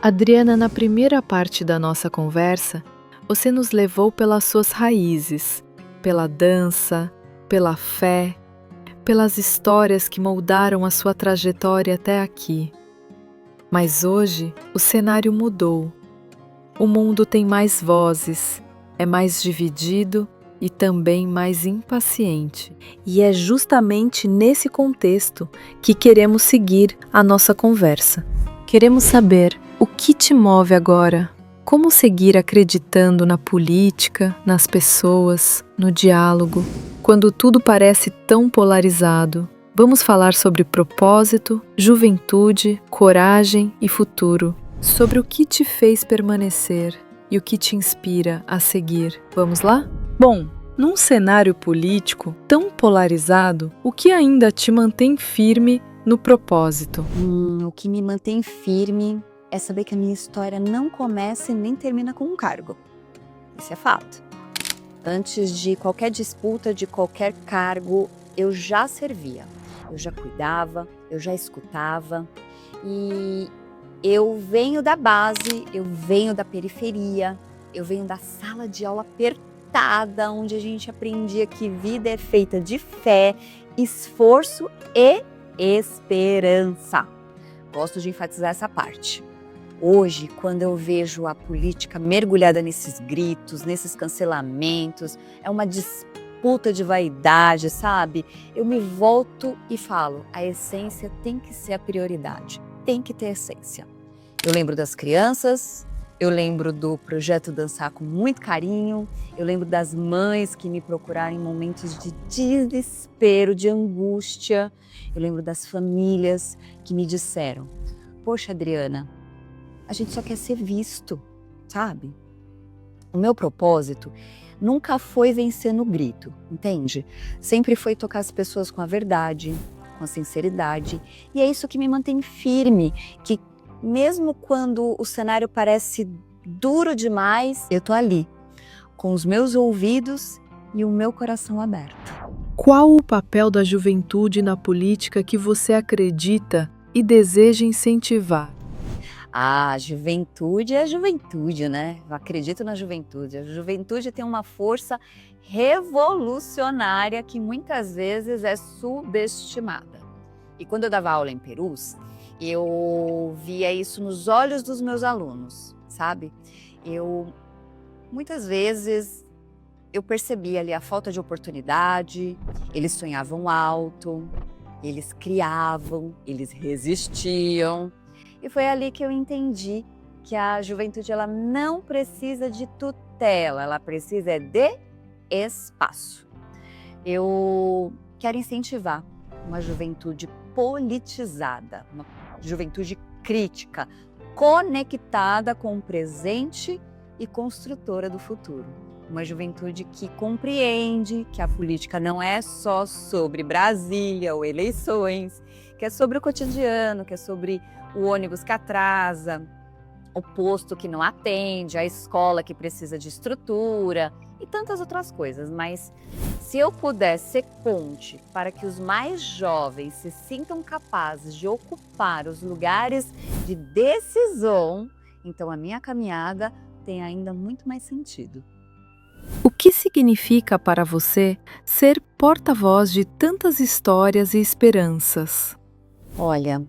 Adriana, na primeira parte da nossa conversa, você nos levou pelas suas raízes, pela dança, pela fé, pelas histórias que moldaram a sua trajetória até aqui. Mas hoje o cenário mudou. O mundo tem mais vozes, é mais dividido e também mais impaciente. E é justamente nesse contexto que queremos seguir a nossa conversa. Queremos saber o que te move agora, como seguir acreditando na política, nas pessoas, no diálogo, quando tudo parece tão polarizado. Vamos falar sobre propósito, juventude, coragem e futuro, sobre o que te fez permanecer e o que te inspira a seguir. Vamos lá? Bom, num cenário político tão polarizado, o que ainda te mantém firme no propósito? O que me mantém firme é saber que a minha história não começa e nem termina com um cargo. Isso é fato. Antes de qualquer disputa, de qualquer cargo, eu já servia. Eu já cuidava, eu já escutava. E eu venho da base, eu venho da periferia, eu venho da sala de aula apertada, onde a gente aprendia que vida é feita de fé, esforço e esperança. Gosto de enfatizar essa parte. Hoje, quando eu vejo a política mergulhada nesses gritos, nesses cancelamentos, é uma disputa de vaidade, sabe? Eu me volto e falo, a essência tem que ser a prioridade, tem que ter essência. Eu lembro das crianças, eu lembro do projeto Dançar com muito carinho, eu lembro das mães que me procuraram em momentos de desespero, de angústia, eu lembro das famílias que me disseram, poxa, Adriana, a gente só quer ser visto, sabe? O meu propósito nunca foi vencer no grito, entende? Sempre foi tocar as pessoas com a verdade, com a sinceridade. E é isso que me mantém firme, que mesmo quando o cenário parece duro demais, eu tô ali, com os meus ouvidos e o meu coração aberto. Qual o papel da juventude na política que você acredita e deseja incentivar? A juventude é a juventude, né? Eu acredito na juventude. A juventude tem uma força revolucionária que muitas vezes é subestimada. E quando eu dava aula em Perus, eu via isso nos olhos dos meus alunos, sabe? Muitas vezes, eu percebia ali a falta de oportunidade, eles sonhavam alto, eles criavam, eles resistiam. E foi ali que eu entendi que a juventude ela não precisa de tutela, ela precisa de espaço. Eu quero incentivar uma juventude politizada, uma juventude crítica, conectada com o presente e construtora do futuro. Uma juventude que compreende que a política não é só sobre Brasília ou eleições, que é sobre o cotidiano, que é sobre o ônibus que atrasa, o posto que não atende, a escola que precisa de estrutura e tantas outras coisas. Mas se eu puder ser ponte para que os mais jovens se sintam capazes de ocupar os lugares de decisão, então a minha caminhada tem ainda muito mais sentido. O que significa para você ser porta-voz de tantas histórias e esperanças? Olha,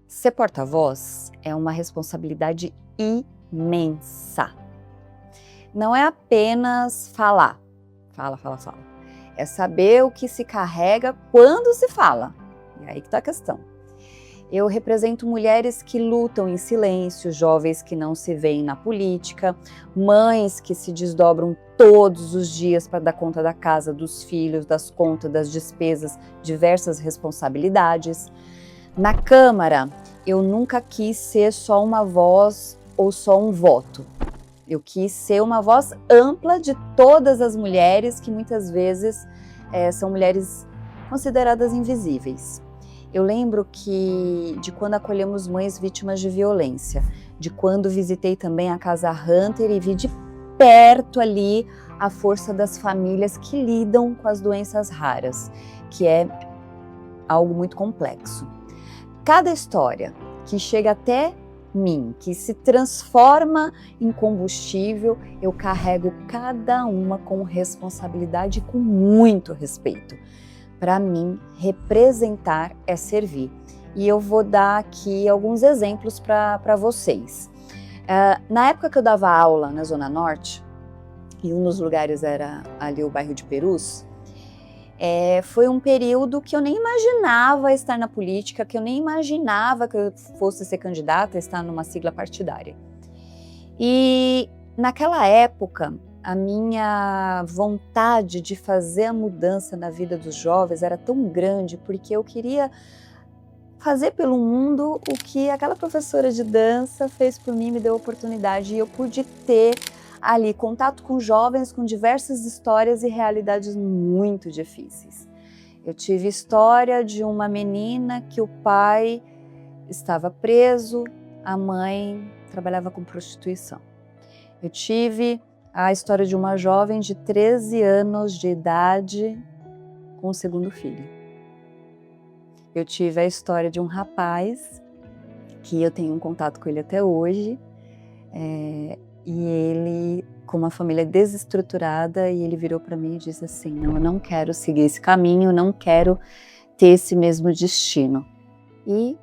ser porta-voz é uma responsabilidade imensa. Não é apenas falar, fala. É saber o que se carrega quando se fala. E aí que está a questão. Eu represento mulheres que lutam em silêncio, jovens que não se veem na política, mães que se desdobram todos os dias para dar conta da casa, dos filhos, das contas, das despesas, diversas responsabilidades. Na Câmara, eu nunca quis ser só uma voz ou só um voto. Eu quis ser uma voz ampla de todas as mulheres que muitas vezes são mulheres consideradas invisíveis. Eu lembro de quando acolhemos mães vítimas de violência, de quando visitei também a Casa Hunter e vi de perto ali a força das famílias que lidam com as doenças raras, que é algo muito complexo. Cada história que chega até mim, que se transforma em combustível, eu carrego cada uma com responsabilidade e com muito respeito. Para mim, representar é servir. E eu vou dar aqui alguns exemplos para vocês. Na época que eu dava aula na Zona Norte, e um dos lugares era ali o bairro de Perus, foi um período que eu nem imaginava estar na política, que eu nem imaginava que eu fosse ser candidata, estar numa sigla partidária. E naquela época, a minha vontade de fazer a mudança na vida dos jovens era tão grande, porque eu queria fazer pelo mundo o que aquela professora de dança fez por mim, me deu a oportunidade, e eu pude ter ali contato com jovens com diversas histórias e realidades muito difíceis. Eu tive história de uma menina que o pai estava preso, a mãe trabalhava com prostituição. Eu tive a história de uma jovem de 13 anos de idade com o segundo filho. Eu tive a história de um rapaz, que eu tenho um contato com ele até hoje, e ele, com uma família desestruturada, e ele virou para mim e disse assim: não, eu não quero seguir esse caminho, não quero ter esse mesmo destino. E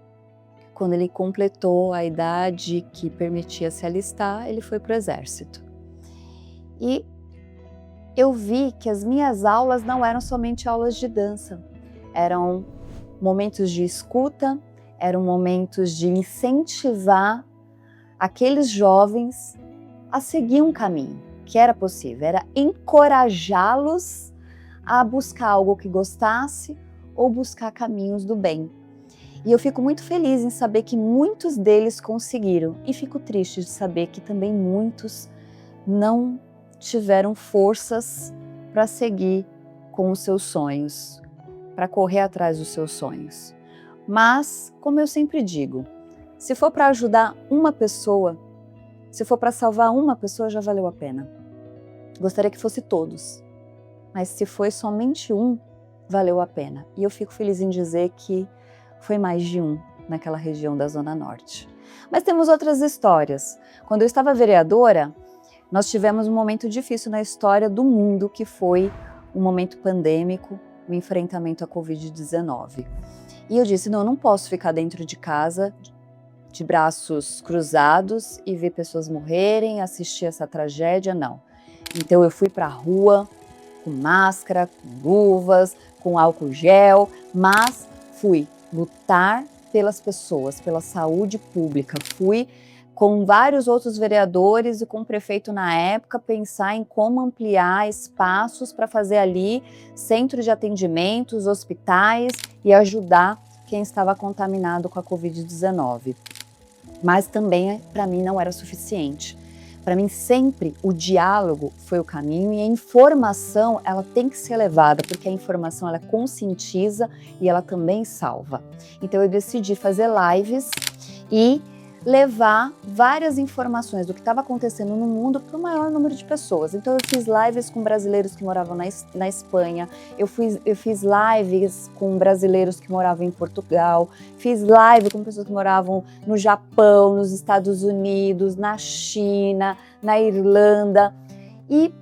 quando ele completou a idade que permitia se alistar, ele foi para o exército. E eu vi que as minhas aulas não eram somente aulas de dança, eram momentos de escuta, eram momentos de incentivar aqueles jovens a seguir um caminho que era possível, era encorajá-los a buscar algo que gostasse ou buscar caminhos do bem. E eu fico muito feliz em saber que muitos deles conseguiram, e fico triste de saber que também muitos não tiveram forças para seguir com os seus sonhos, para correr atrás dos seus sonhos. Mas, como eu sempre digo, se for para ajudar uma pessoa, se for para salvar uma pessoa, já valeu a pena. Gostaria que fosse todos, mas se foi somente um, valeu a pena. E eu fico feliz em dizer que foi mais de um naquela região da Zona Norte. Mas temos outras histórias. Quando eu estava vereadora, nós tivemos um momento difícil na história do mundo, que foi um momento pandêmico, o enfrentamento à Covid-19. E eu disse, não, eu não posso ficar dentro de casa de braços cruzados e ver pessoas morrerem, assistir essa tragédia, não. Então eu fui para a rua com máscara, com luvas, com álcool gel, mas fui lutar pelas pessoas, pela saúde pública. Fui com vários outros vereadores e com o prefeito na época pensar em como ampliar espaços para fazer ali centro de atendimentos, hospitais e ajudar quem estava contaminado com a Covid-19. Mas também, para mim, não era suficiente. Para mim, sempre o diálogo foi o caminho e a informação, ela tem que ser levada, porque a informação, ela conscientiza e ela também salva. Então, eu decidi fazer lives e levar várias informações do que estava acontecendo no mundo para o maior número de pessoas. Então, eu fiz lives com brasileiros que moravam na Espanha, eu fiz lives com brasileiros que moravam em Portugal, fiz live com pessoas que moravam no Japão, nos Estados Unidos, na China, na Irlanda. E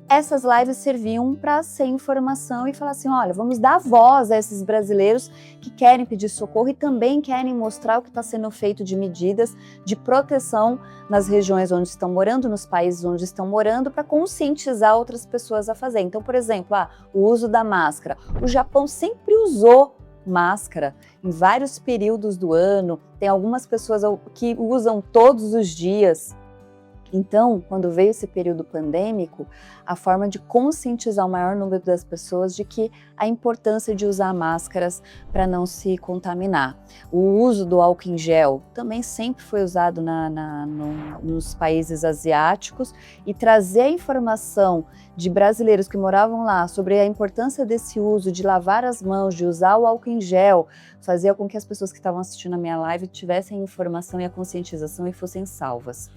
essas lives serviam para ser informação e falar assim, olha, vamos dar voz a esses brasileiros que querem pedir socorro e também querem mostrar o que está sendo feito de medidas de proteção nas regiões onde estão morando, nos países onde estão morando, para conscientizar outras pessoas a fazer. Então, por exemplo, o uso da máscara. O Japão sempre usou máscara em vários períodos do ano, tem algumas pessoas que usam todos os dias. Então, quando veio esse período pandêmico, a forma de conscientizar o maior número das pessoas de que a importância de usar máscaras para não se contaminar. O uso do álcool em gel também sempre foi usado nos países asiáticos, e trazer a informação de brasileiros que moravam lá sobre a importância desse uso, de lavar as mãos, de usar o álcool em gel, fazia com que as pessoas que estavam assistindo a minha live tivessem a informação e a conscientização e fossem salvas.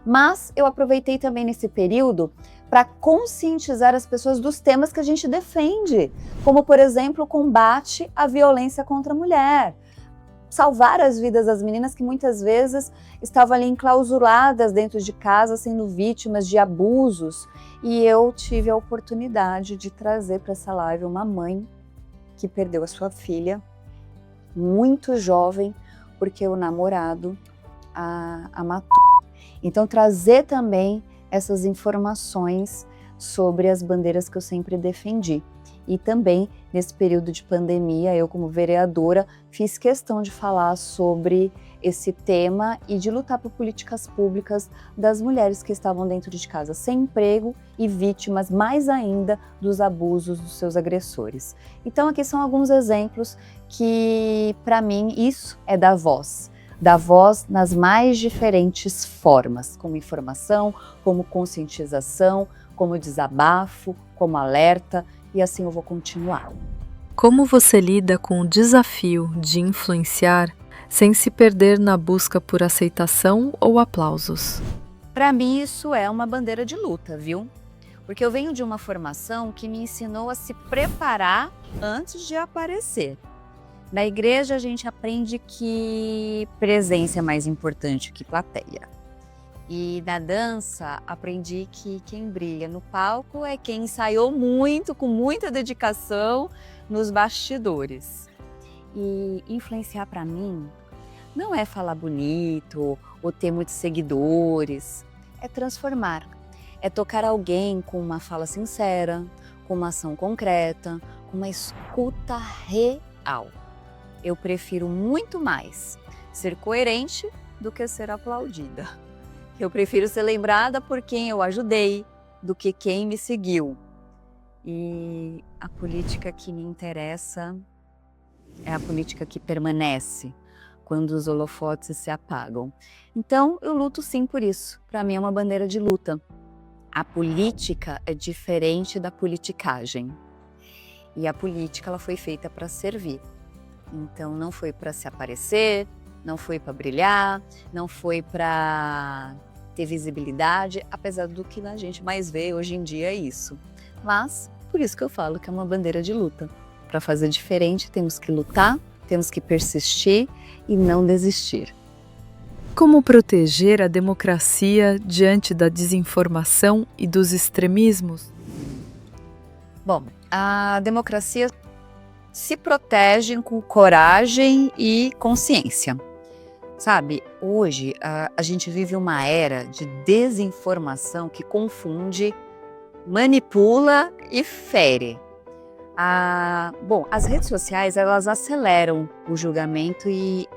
Mas eu aproveitei também nesse período para conscientizar as pessoas dos temas que a gente defende, como, por exemplo, o combate à violência contra a mulher. salvar as vidas das meninas que muitas vezes estavam ali enclausuradas dentro de casa, sendo vítimas de abusos. E eu tive a oportunidade de trazer para essa live uma mãe que perdeu a sua filha muito jovem, porque o namorado a matou. Então trazer também essas informações sobre as bandeiras que eu sempre defendi. E também, nesse período de pandemia, eu como vereadora fiz questão de falar sobre esse tema e de lutar por políticas públicas das mulheres que estavam dentro de casa sem emprego e vítimas, mais ainda, dos abusos dos seus agressores. Então aqui são alguns exemplos que, para mim, isso é dar voz nas mais diferentes formas, como informação, como conscientização, como desabafo, como alerta, e assim eu vou continuar. Como você lida com o desafio de influenciar sem se perder na busca por aceitação ou aplausos? Para mim isso é uma bandeira de luta, viu? Porque eu venho de uma formação que me ensinou a se preparar antes de aparecer. Na igreja a gente aprende que presença é mais importante que plateia. E na dança aprendi que quem brilha no palco é quem ensaiou muito, com muita dedicação, nos bastidores. E influenciar para mim não é falar bonito ou ter muitos seguidores, é transformar. É tocar alguém com uma fala sincera, com uma ação concreta, com uma escuta real. Eu prefiro muito mais ser coerente do que ser aplaudida. Eu prefiro ser lembrada por quem eu ajudei do que quem me seguiu. E a política que me interessa é a política que permanece quando os holofotes se apagam. Então, eu luto sim por isso. Para mim é uma bandeira de luta. A política é diferente da politicagem. E a política ela foi feita para servir. Então, não foi para se aparecer, não foi para brilhar, não foi para ter visibilidade, apesar do que a gente mais vê hoje em dia é isso. Mas, por isso que eu falo que é uma bandeira de luta. Para fazer diferente, temos que lutar, temos que persistir e não desistir. Como proteger a democracia diante da desinformação e dos extremismos? Bom, a democracia se protege com coragem e consciência. Sabe, hoje a gente vive uma era de desinformação que confunde, manipula e fere. Bom, as redes sociais elas aceleram o julgamento e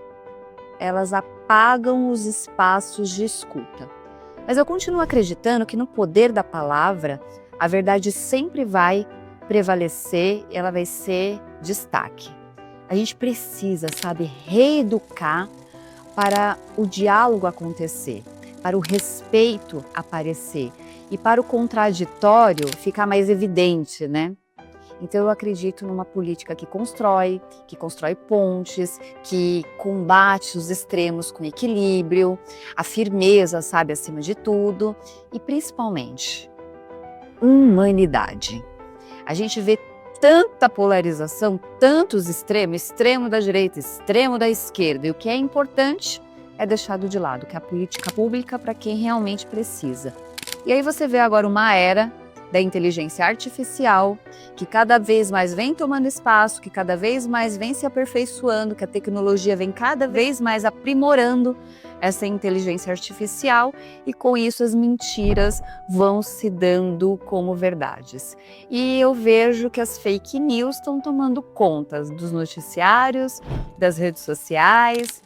elas apagam os espaços de escuta. Mas eu continuo acreditando que no poder da palavra, a verdade sempre vai prevalecer, ela vai ser destaque. A gente precisa, sabe, reeducar para o diálogo acontecer, para o respeito aparecer e para o contraditório ficar mais evidente, né? Então eu acredito numa política que constrói pontes, que combate os extremos com equilíbrio, a firmeza, sabe, acima de tudo e principalmente humanidade. A gente vê tanta polarização, tantos extremos, extremo da direita, extremo da esquerda, e o que é importante é deixado de lado, que é a política pública para quem realmente precisa. E aí você vê agora uma era da inteligência artificial, que cada vez mais vem tomando espaço, que cada vez mais vem se aperfeiçoando, que a tecnologia vem cada vez mais aprimorando essa inteligência artificial e com isso as mentiras vão se dando como verdades. E eu vejo que as fake news estão tomando conta dos noticiários, das redes sociais,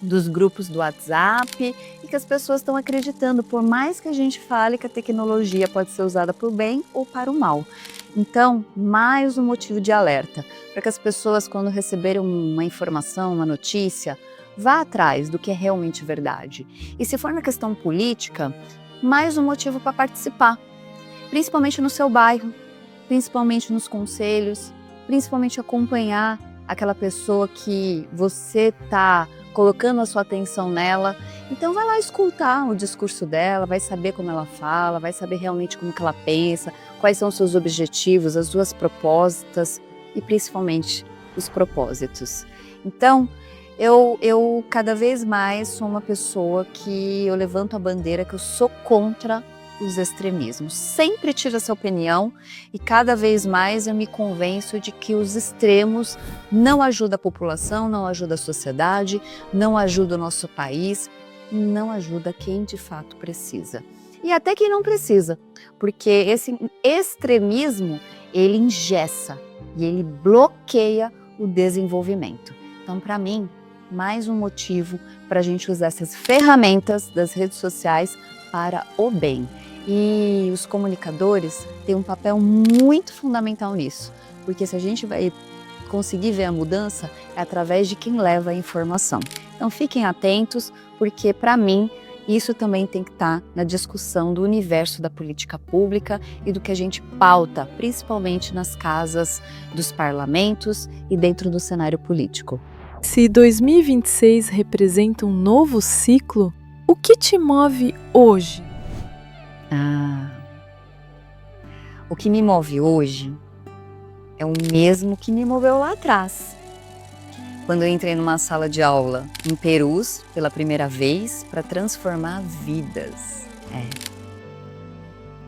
dos grupos do WhatsApp e que as pessoas estão acreditando, por mais que a gente fale que a tecnologia pode ser usada para o bem ou para o mal. Então, mais um motivo de alerta, para que as pessoas, quando receberem uma informação, uma notícia, vá atrás do que é realmente verdade. E se for na questão política, mais um motivo para participar, principalmente no seu bairro, principalmente nos conselhos, principalmente acompanhar aquela pessoa que você está colocando a sua atenção nela. Então vai lá escutar o discurso dela, vai saber como ela fala, vai saber realmente como que ela pensa, quais são os seus objetivos, as suas propostas e principalmente os propósitos. Então, Eu cada vez mais sou uma pessoa que eu levanto a bandeira que eu sou contra os extremismos. Sempre tive essa opinião e cada vez mais eu me convenço de que os extremos não ajudam a população, não ajudam a sociedade, não ajudam o nosso país, não ajuda quem de fato precisa. E até quem não precisa, porque esse extremismo, ele engessa e ele bloqueia o desenvolvimento. Então, para mim, mais um motivo para a gente usar essas ferramentas das redes sociais para o bem. E os comunicadores têm um papel muito fundamental nisso, porque se a gente vai conseguir ver a mudança, é através de quem leva a informação. Então fiquem atentos, porque para mim isso também tem que estar na discussão do universo da política pública e do que a gente pauta, principalmente nas casas dos parlamentos e dentro do cenário político. Se 2026 representa um novo ciclo, o que te move hoje? O que me move hoje é o mesmo que me moveu lá atrás. Quando eu entrei numa sala de aula em Perus pela primeira vez para transformar vidas.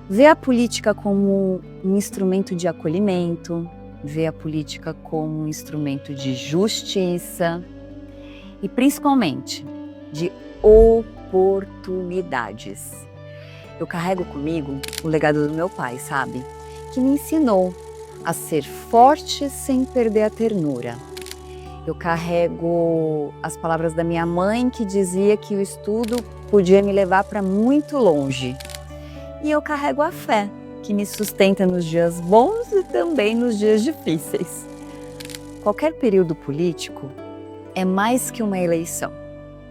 Ver a política como um instrumento de acolhimento, ver a política como um instrumento de justiça e principalmente de oportunidades. Eu carrego comigo o legado do meu pai, sabe? Que me ensinou a ser forte sem perder a ternura. Eu carrego as palavras da minha mãe que dizia que o estudo podia me levar para muito longe. E eu carrego a fé que me sustenta nos dias bons e também nos dias difíceis. Qualquer período político é mais que uma eleição.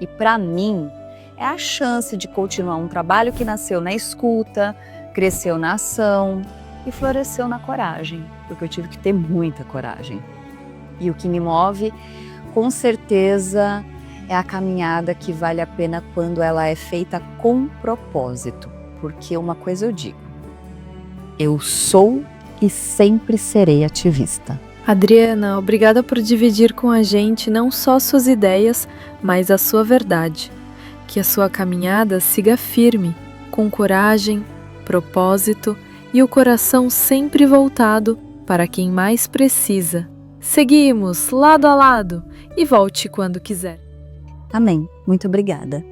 E para mim, é a chance de continuar um trabalho que nasceu na escuta, cresceu na ação e floresceu na coragem, porque eu tive que ter muita coragem. E o que me move, com certeza, é a caminhada que vale a pena quando ela é feita com propósito. Porque uma coisa eu digo, eu sou e sempre serei ativista. Adriana, obrigada por dividir com a gente não só suas ideias, mas a sua verdade. Que a sua caminhada siga firme, com coragem, propósito e o coração sempre voltado para quem mais precisa. Seguimos lado a lado e volte quando quiser. Amém. Muito obrigada.